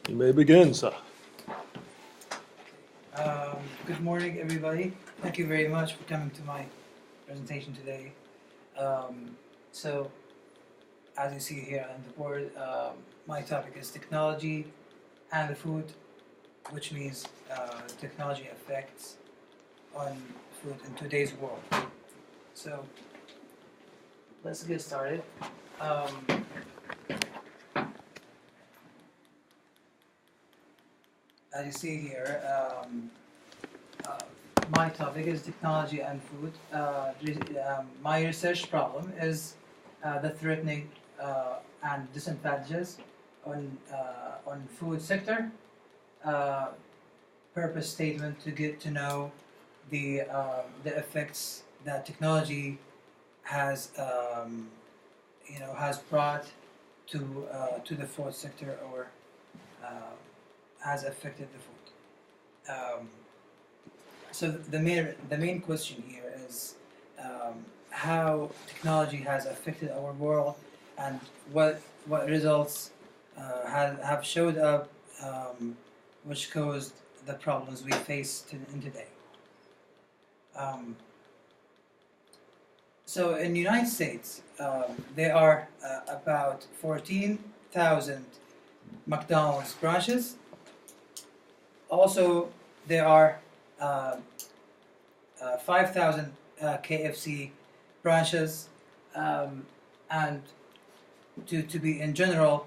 You may begin, sir. Good morning, everybody. Thank you very much for coming to my presentation today. So, as you see here on the board, my topic is technology and the food, which means technology effects on food in today's world. So, let's get started. As you see here, my topic is technology and food. My research problem is the threatening and disadvantages on food sector. Purpose statement to get to know the effects that technology has has brought to the food sector or has affected the food. So the main question here is how technology has affected our world and what results have showed up which caused the problems we face in today. So in the United States, there are about 14,000 McDonald's branches. Also, there are 5,000 KFC branches, and to be in general,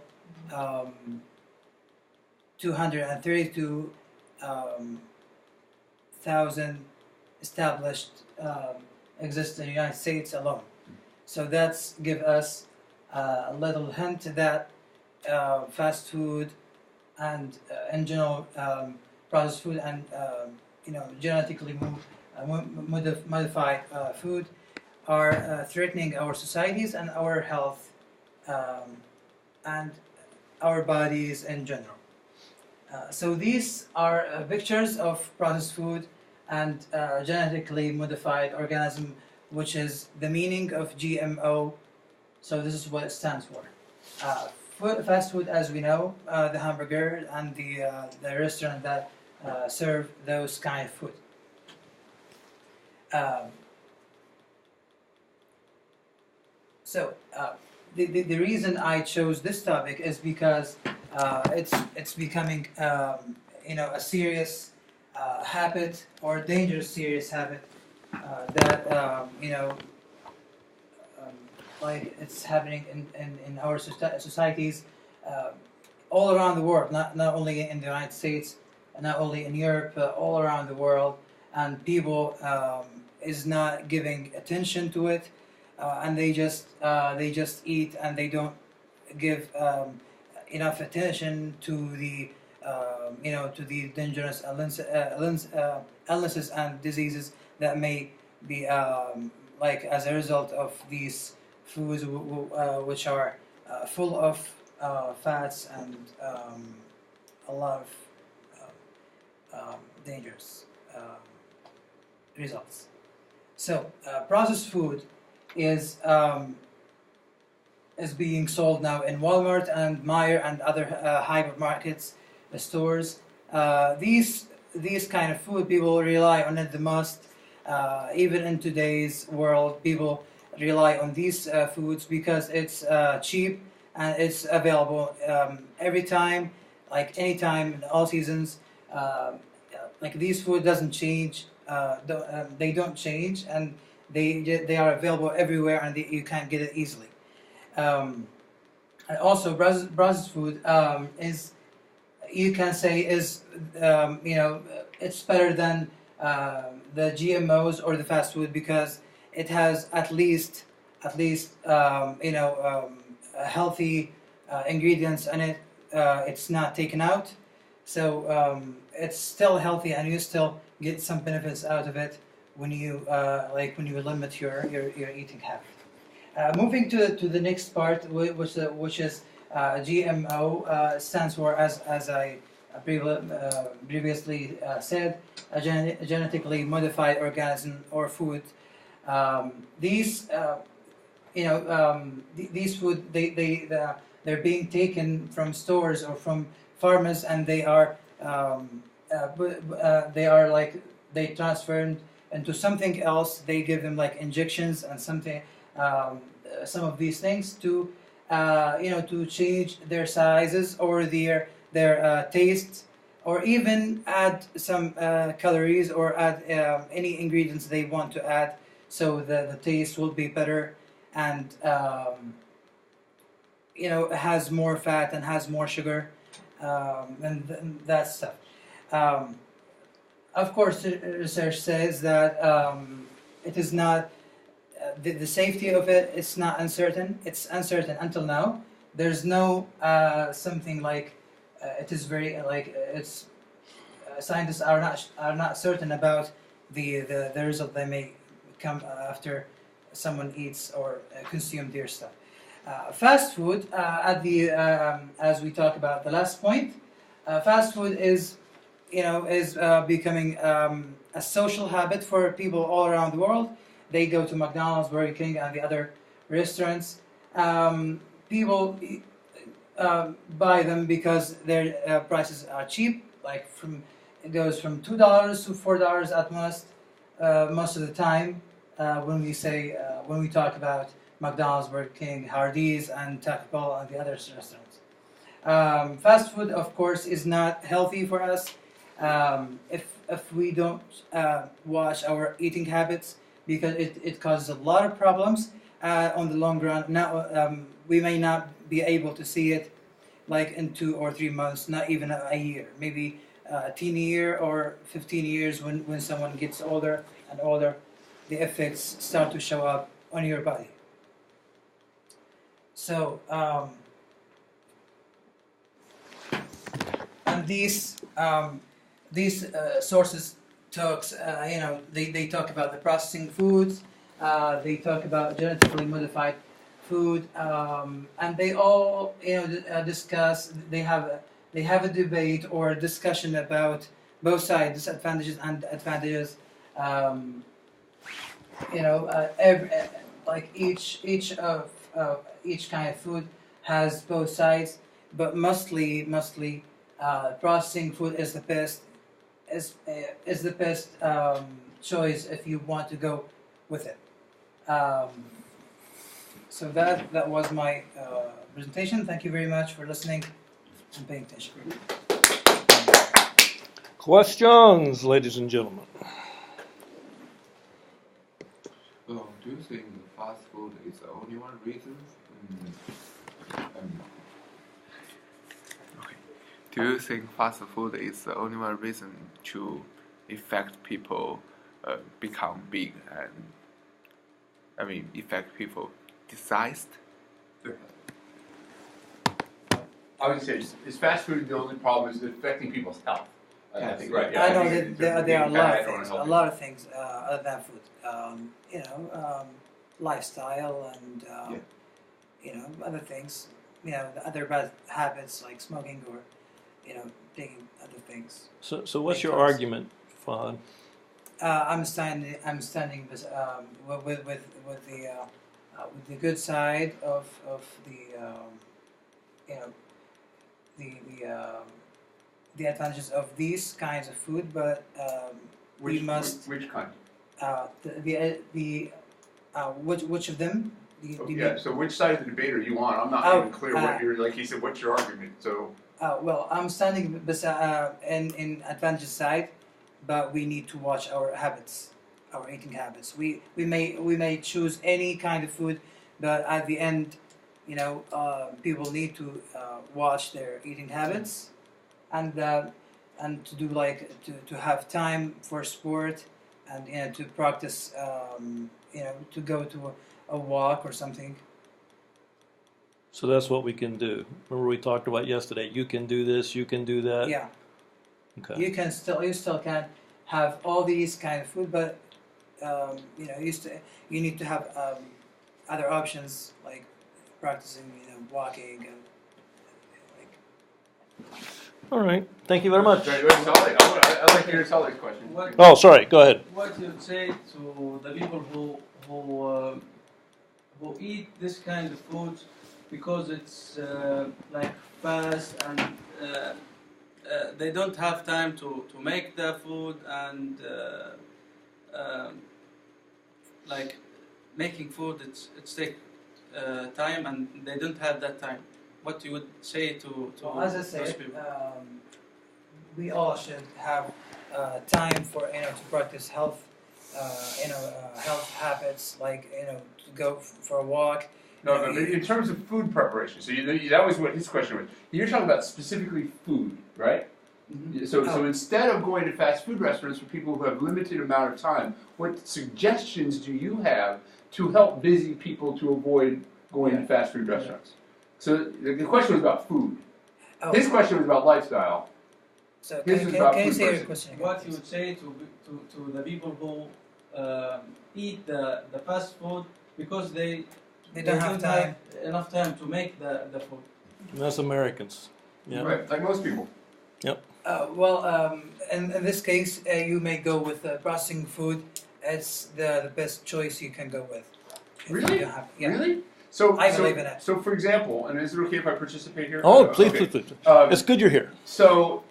232,000 established exist in the United States alone. So that's give us a little hint that fast food and in general processed food and genetically modified food are threatening our societies and our health and our bodies in general. So these are pictures of processed food and genetically modified organism, which is the meaning of GMO. So this is what it stands for. Fast food, as we know, the hamburger and the restaurant that serve those kind of food. The reason I chose this topic is because it's becoming a serious habit or dangerous serious habit that like it's happening in our societies all around the world, not only in the United States, not only in Europe, but all around the world, and people is not giving attention to it, and they just eat and they don't give enough attention to the to the dangerous illnesses and diseases that may be like as a result of these foods which are full of fats and a lot of dangerous results. So processed food is being sold now in Walmart and Meijer and other hypermarkets, stores. These kind of food, people rely on it the most. Even in today's world, people rely on these foods because it's cheap and it's available every time, like anytime in all seasons. Like these food doesn't change. They don't change, and they are available everywhere, and you can get it easily. And also, processed food is, you can say, is it's better than the GMOs or the fast food because it has at least healthy ingredients in it. It's not taken out, so it's still healthy, and you still get some benefits out of it when you when you limit your eating habit. Moving to the next part, which is GMO, stands for, as I previously said, a genetically modified organism or food. These these food they're being taken from stores or from farmers, and they are like they transformed into something else. They give them like injections and some of these things to to change their sizes or their taste, or even add some calories or add any ingredients they want to add, so the taste will be better, and has more fat and has more sugar, and that stuff. Um, of course, the research says that it is not the safety of it. It's not uncertain. It's uncertain until now. There's no something like it is very like it's scientists are not certain about the result they may come after someone eats or consume their stuff. Fast food, as we talked about the last point, fast food is becoming a social habit for people all around the world. They go to McDonald's, Burger King, and the other restaurants. People buy them because their prices are cheap. Like it goes from $2 to $4 at most of the time. When we talk about McDonald's, Burger King, Hardee's, and Taco Bell, and the other restaurants. Fast food, of course, is not healthy for us if we don't watch our eating habits, because it causes a lot of problems on the long run. Now we may not be able to see it like in 2 or 3 months, not even a year, maybe a teen year or 15 years when someone gets older and older, the effects start to show up on your body. So, and these sources talks, they talk about the processing foods, they talk about genetically modified food, and they all discuss. They have a debate or a discussion about both sides, disadvantages and advantages. Like each kind of food has both sides, but mostly processing food is the best choice if you want to go with it. So that was my presentation. Thank you very much for listening and paying attention. Questions, ladies and gentlemen? Do you think fast food is the only one reason? Do you think fast food is the only one reason to affect people become big and affect people deceased? I would say is fast food the only problem? Is it affecting people's health? I think right. Yeah, I know that there are a lot of things other than food. Lifestyle and other things. The other bad habits like smoking or taking other things. So what's your argument, Fahad? I'm standing with the good side of the advantages of these kinds of food, but we must. Which kind? Which of them? So which side of the debate are you on? I'm not even clear what you're like. He said, "What's your argument?" So. Well, I'm standing in advantage side, but we need to watch our habits, our eating habits. We may choose any kind of food, but at the end, people need to watch their eating habits, and to do to have time for sport, and to practice, to go to a walk or something. So that's what we can do. Remember we talked about yesterday. You can do this. You can do that. Yeah. Okay. You still can have all these kind of food, but you need to have other options like practicing, walking and All right. Thank you very much. I'd like to hear Salih's question. Oh, sorry. Go ahead. What you say to the people who eat this kind of food because it's like fast and they don't have time to make the food and like making food it's take time and they don't have that time. What you would say to Well, as I those said, people? we all should have time for to practice health, health habits like to go for a walk. No, no, in terms of food preparation, so that was what his question was. You're talking about specifically food, right? Mm-hmm. So instead of going to fast food restaurants for people who have limited amount of time, what suggestions do you have to help busy people to avoid going to fast food restaurants? So the question was about food. Oh, His question was about lifestyle. so this can, is can, about can you food say your person. question again? What you would say to the people who eat the fast food because they don't have time. enough time to make the food. And that's Americans. Yeah. Right, like most people. In this case, you may go with processing food. It's the best choice you can go with. If Really? you don't have- yeah. Really? So I believe in it. So for example, and is it okay if I participate here? Oh, please, Okay. please. Um, It's good you're here. So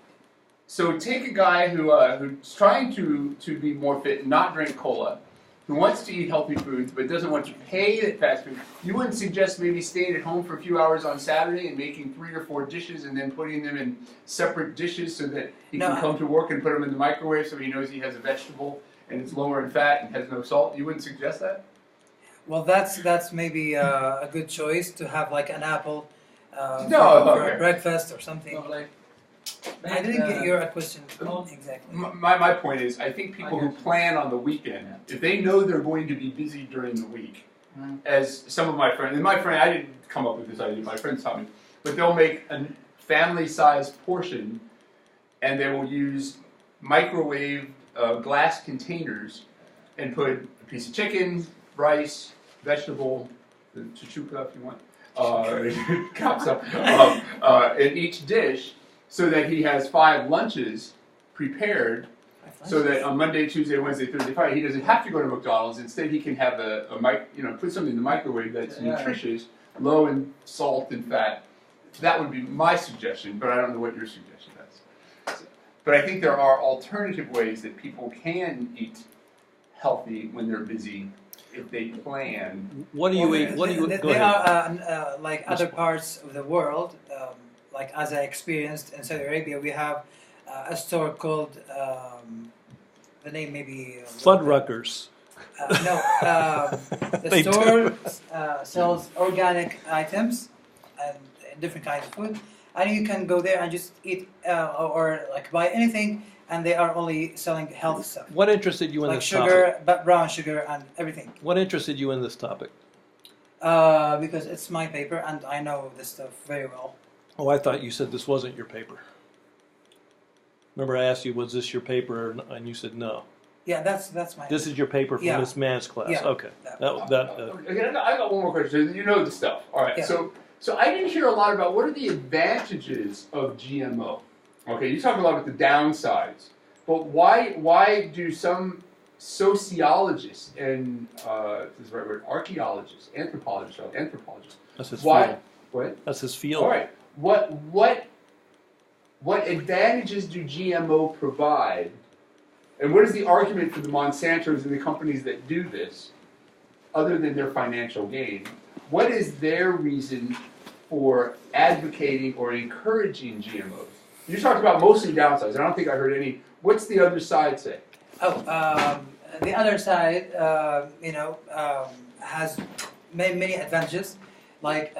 take a guy who's trying to be more fit and not drink cola, who wants to eat healthy foods but doesn't want to pay at fast food. You wouldn't suggest maybe staying at home for a few hours on Saturday and making 3 or 4 dishes and then putting them in separate dishes so that he No, can come to work and put them in the microwave so he knows he has a vegetable and it's lower in fat and has no salt. You wouldn't suggest that? Well, that's maybe a good choice to have like an apple for okay. breakfast or something. So like I didn't get your question Oh. exactly. My point is, I think people who plan on the weekend, if they know they're going to be busy during the week, as some of my friends, and my friend, I didn't come up with this idea, my friends taught me, but they'll make a family-sized portion and they will use microwave glass containers and put a piece of chicken, rice, vegetable, the chuchuka if you want, kapsa, in each dish so that he has 5 lunches prepared so that on Monday, Tuesday, Wednesday, Thursday, Friday, he doesn't have to go to McDonald's. Instead, he can have put something in the microwave that's nutritious, low in salt and fat. That would be my suggestion, but I don't know what your suggestion is. But I think there are alternative ways that people can eat healthy when they're busy if they plan. What do you eat? What do you? Go There ahead. are like other parts of the world, like as I experienced in Saudi Arabia, we have a store called the name maybe Fuddruckers. the They store sells organic items and different kinds of food, and you can go there and just eat or like buy anything, and they are only selling health stuff What interested you in like this sugar, topic? brown sugar, and everything. What interested you in this topic? Because it's my paper and I know this stuff very well. Oh, I thought you said this wasn't your paper. Remember, I asked you, was this your paper, and you said no. Yeah, that's my. This is your paper from Yeah. this man's class. Yeah. Okay. Again, I got one more question. So you know the stuff. All right. Yeah. So I didn't hear a lot about what are the advantages of GMO. Okay, you talk a lot about the downsides, but why do some sociologists and this is the right word, archaeologists, anthropologists, That's his why? field. What? That's his field. All right. What advantages do GMO provide? And what is the argument for the Monsantos and the companies that do this, other than their financial gain? What is their reason for advocating or encouraging GMOs? You talked about mostly downsides. I don't think I heard any. What's the other side say? The other side, has many advantages. Like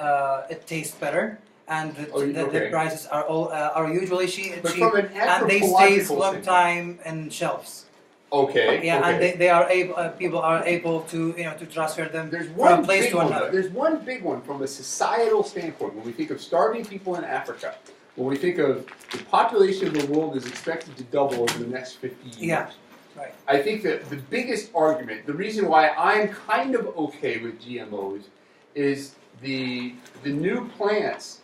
it tastes better, and the prices are usually cheap, But from an and they stay anthropological long time in shelves. Okay. Yeah, okay. and they are able. People are able to to transfer them There's from one a place big to one. another. There's one big one from a societal standpoint. When we think of starving people in Africa, when we think of the population of the world is expected to double over the next 50 years. Yeah, right. I think that the biggest argument, the reason why I'm kind of okay with GMOs, is the new plants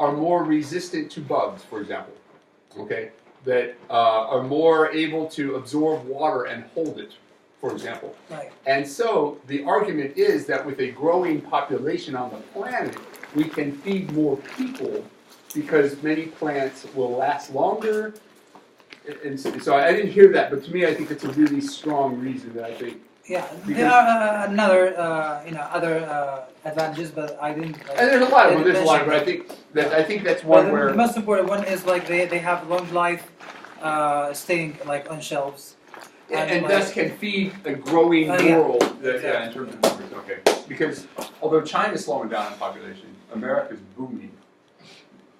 are more resistant to bugs, for example. Okay, that are more able to absorb water and hold it, for example. Right. And so the argument is that with a growing population on the planet, we can feed more people because many plants will last longer. And so I didn't hear that, but to me, I think it's a really strong reason that I think. Yeah, Because- there are another, other advantages, but I didn't. And there's a lot of them. didn't There's a lot, but mention I think that's Well, one where. the most important one is like they have long life, staying like on shelves. And like, thus can feed a growing yeah. world. Yeah, in terms of numbers, okay. Because although China's slowing down in population, America's booming.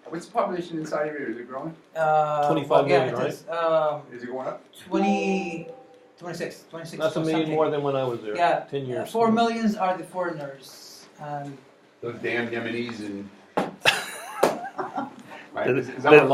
What's the population inside of here? Is it growing? 25 million, it right? is. Is it going up? 26 That's a or million something. more than when I was there. Yeah, 10 years. 4 millions are the foreigners, and Those damn Yemenis and. Right? That- Is that what